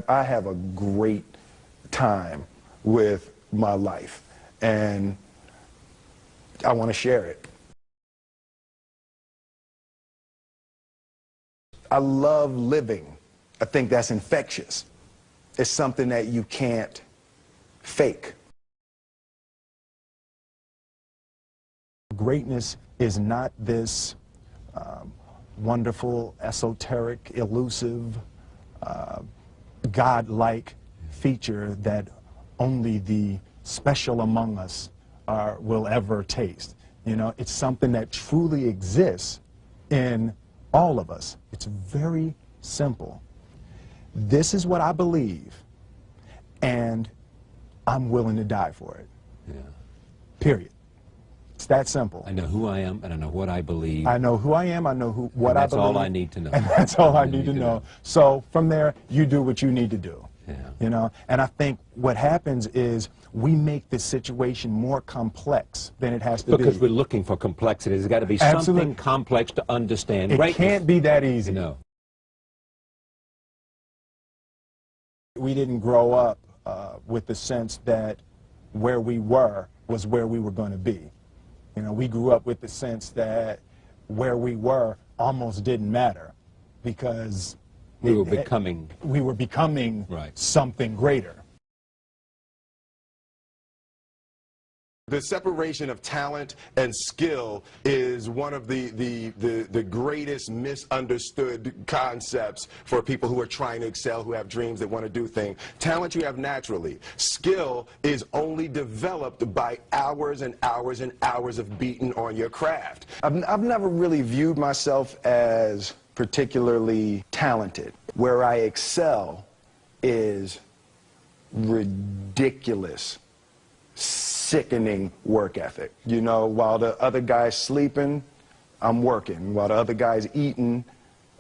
I have a great time with my life, and I want to share it. I love living. I think that's infectious. It's something that you can't fake. Greatness is not this wonderful, esoteric, elusive, God-like feature that only the special among us will ever taste. You know, it's something that truly exists in all of us. It's very simple. This is what I believe, and I'm willing to die for it. Yeah. Period. It's that simple. I know who I am, and I know what I believe. I know who I am, I know what I believe. That's all I need to know. And that's all I need to know. So from there, you do what you need to do. Yeah. You know, and I think what happens is we make this situation more complex than it has to be. Because we're looking for complexity. There's got to be something complex to understand. It can't be that easy. No. We didn't grow up with the sense that where we were was where we were going to be. You know, we grew up with the sense that where we were almost didn't matter because we were becoming right. Something greater. The separation of talent and skill is one of the greatest misunderstood concepts for people who are trying to excel, who have dreams, that want to do things. Talent you have naturally. Skill is only developed by hours and hours and hours of beating on your craft. I've never really viewed myself as particularly talented. Where I excel is ridiculous, sickening work ethic. You know, while the other guy's sleeping, I'm working. While the other guy's eating,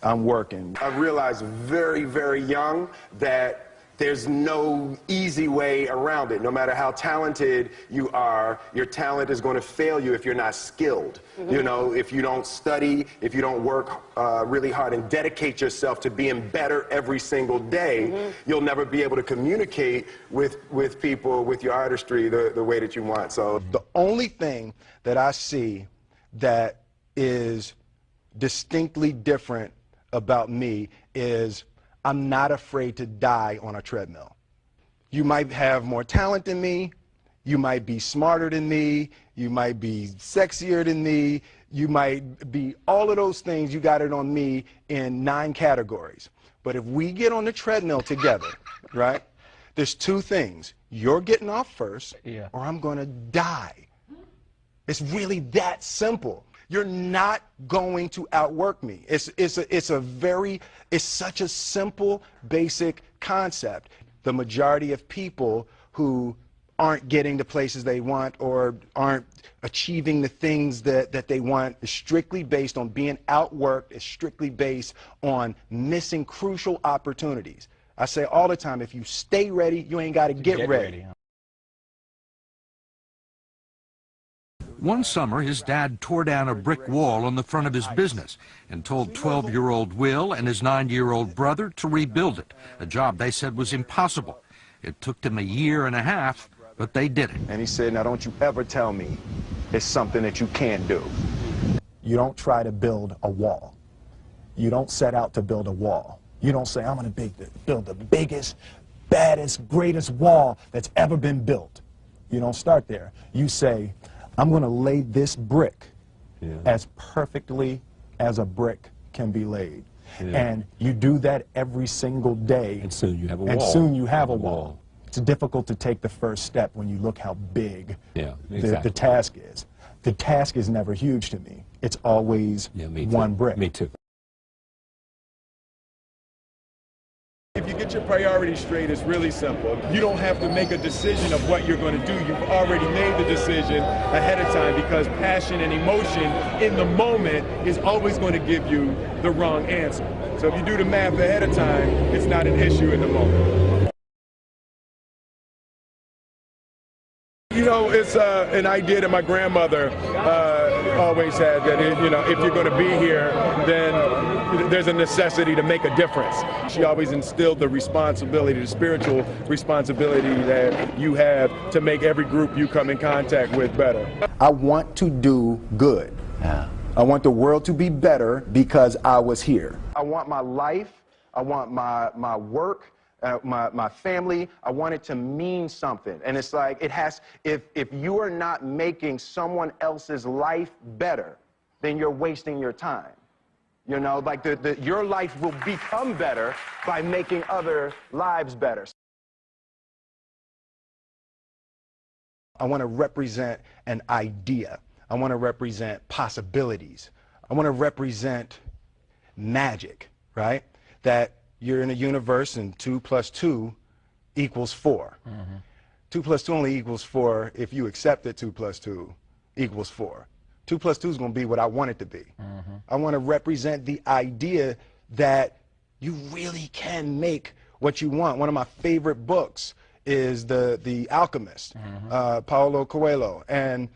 I'm working. I realized very, very young that there's no easy way around it. No matter how talented you are, your talent is going to fail you if you're not skilled. Mm-hmm. You know, if you don't study, if you don't work really hard and dedicate yourself to being better every single day, mm-hmm. you'll never be able to communicate with people, with your artistry, the way that you want. So the only thing that I see that is distinctly different about me is I'm not afraid to die on a treadmill. You might have more talent than me, you might be smarter than me, you might be sexier than me, you might be all of those things. You got it on me in 9 categories. But if we get on the treadmill together, right, there's 2 things. You're getting off first, or I'm going to die. It's really that simple. You're not going to outwork me. It's such a simple, basic concept. The majority of people who aren't getting the places they want or aren't achieving the things that they want is strictly based on being outworked, is strictly based on missing crucial opportunities. I say all the time, if you stay ready, you ain't got to get ready. One summer, his dad tore down a brick wall on the front of his business and told 12-year-old Will and his 9-year-old brother to rebuild it, a job they said was impossible. It took them 1.5 years, but they did it. And he said, now don't you ever tell me it's something that you can't do. You don't try to build a wall. You don't set out to build a wall. You don't say, I'm going to build the biggest, baddest, greatest wall that's ever been built. You don't start there. You say, I'm going to lay this brick as perfectly as a brick can be laid. And you do that every single day. And soon you have a wall. And soon you have a wall. It's difficult to take the first step when you look how big the task is. The task is never huge to me. It's always one brick. Me too. If you get your priorities straight, it's really simple. You don't have to make a decision of what you're going to do. You've already made the decision ahead of time, because passion and emotion in the moment is always going to give you the wrong answer. So if you do the math ahead of time, it's not an issue in the moment. You know, it's an idea that my grandmother always had that, you know, if you're going to be here, then there's a necessity to make a difference. She always instilled the responsibility, the spiritual responsibility that you have to make every group you come in contact with better. I want to do good. Yeah. I want the world to be better because I was here. I want my life, I want my work, my family, I want it to mean something. And it's like, it has, if you are not making someone else's life better, then you're wasting your time. You know, like your life will become better by making other lives better. I want to represent an idea. I want to represent possibilities. I want to represent magic, right? That you're in a universe and 2 + 2 = 4. 2 + 2 only equals 4 if you accept that 2 + 2 = 4. 2 + 2 is going to be what I want it to be. I want to represent the idea that you really can make what you want. One of my favorite books is The Alchemist, Paulo Coelho, and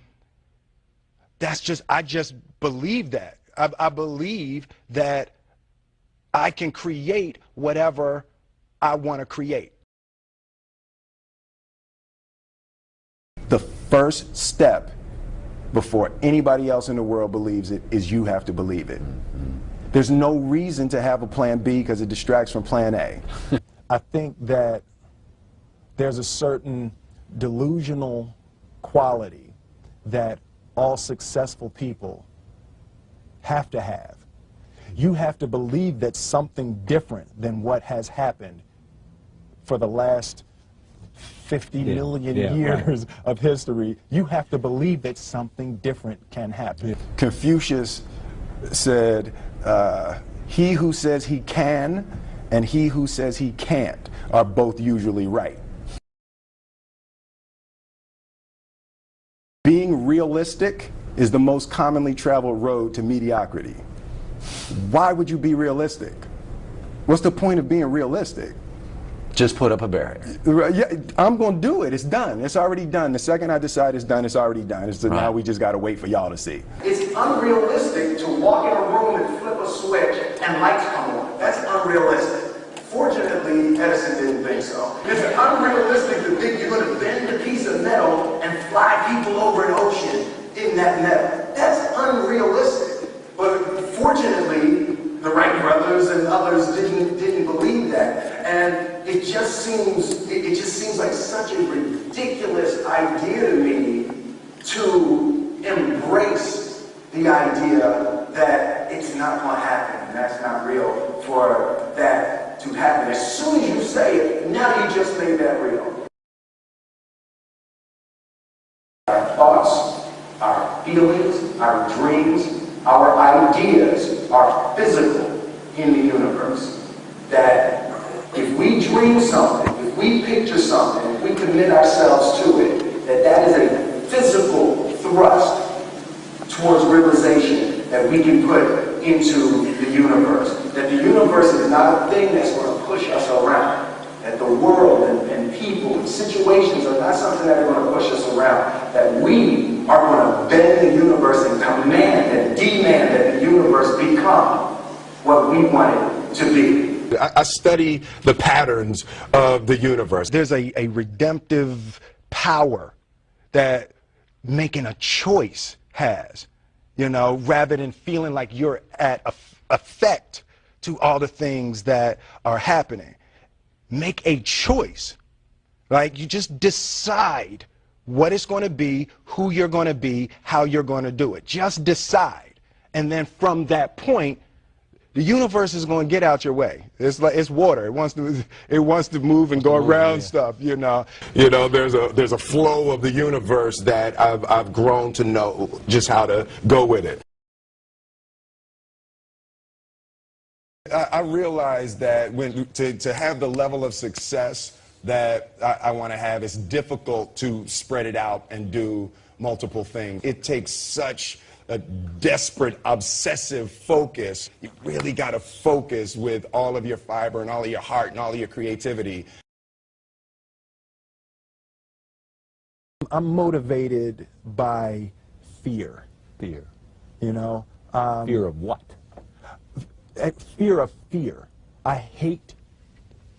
I just believe that. I believe that I can create whatever I want to create. The first step before anybody else in the world believes it is you have to believe it. There's no reason to have a plan B because it distracts from plan A. I think that there's a certain delusional quality that all successful people have to have. You have to believe that something different than what has happened for the last 50 million years of history. You have to believe that something different can happen. Confucius said, he who says he can and he who says he can't are both usually right. Being realistic is the most commonly traveled road to mediocrity. Why would you be realistic? What's the point of being realistic? Just put up a barrier. Yeah, I'm going to do it. It's done. It's already done. The second I decide it's done, it's already done. It's right. Now we just got to wait for y'all to see. It's unrealistic to walk in a room and flip a switch and lights come on. That's unrealistic. Fortunately, Edison didn't think so. It's unrealistic to think you're going to bend a piece of metal and fly people over an ocean in that metal. That's unrealistic. But fortunately, the Wright brothers and others didn't believe that. And it just seems like such a ridiculous idea to me to embrace the idea that it's not going to happen and that's not real for that to happen. As soon as you say it, now you just made that real. Our thoughts, our feelings, our dreams, our ideas are physical in the universe. That if we dream something, if we picture something, if we commit ourselves to it, that is a physical thrust towards realization that we can put into the universe. That the universe is not a thing that's going to push us around. That the world and people and situations are not something that are going to push us around. That we are going to bend the universe and command and demand that the universe become what we want it to be. I study the patterns of the universe. There's a redemptive power that making a choice has, you know, rather than feeling like you're at effect to all the things that are happening. Make a choice. Like, you just decide what it's going to be, who you're going to be, how you're going to do it. Just decide. And then from that point, the universe is going to get out your way. It's like it's water. It wants to move and go around stuff, you know. You know, there's a flow of the universe that I've grown to know just how to go with it. I realize that to have the level of success that I want to have, it's difficult to spread it out and do multiple things. It takes such a desperate, obsessive focus. You really got to focus with all of your fiber and all of your heart and all of your creativity. I'm motivated by fear. You know? Fear of what? Fear of fear. I hate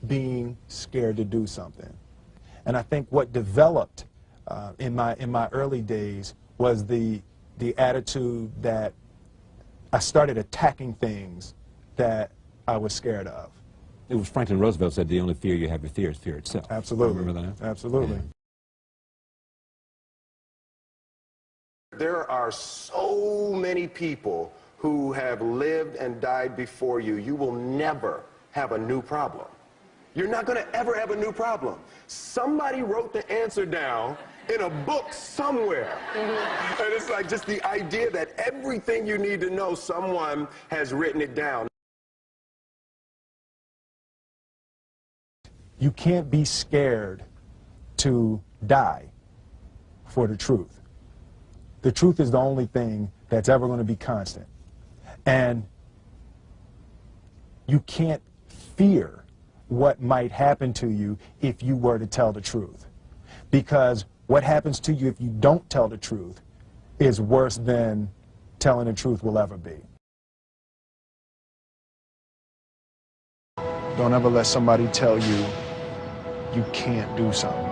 being scared to do something. And I think what developed in my early days was the attitude that I started attacking things that I was scared of. It was Franklin Roosevelt said the only fear you have to fear is fear itself. Absolutely. Remember that? Absolutely. Yeah. There are so many people who have lived and died before you. You will never have a new problem. You're not going to ever have a new problem. Somebody wrote the answer down in a book somewhere. And it's like just the idea that everything you need to know, someone has written it down. You can't be scared to die for the truth. The truth is the only thing that's ever going to be constant. And you can't fear what might happen to you if you were to tell the truth. Because what happens to you if you don't tell the truth is worse than telling the truth will ever be. Don't ever let somebody tell you you can't do something.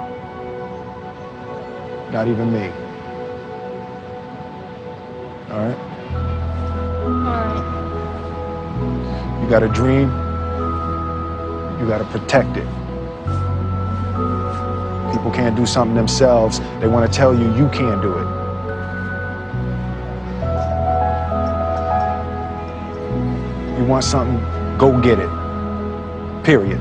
Not even me. All right? You got a dream, you got to protect it. People can't do something themselves. They want to tell you you can't do it. You want something, go get it. Period.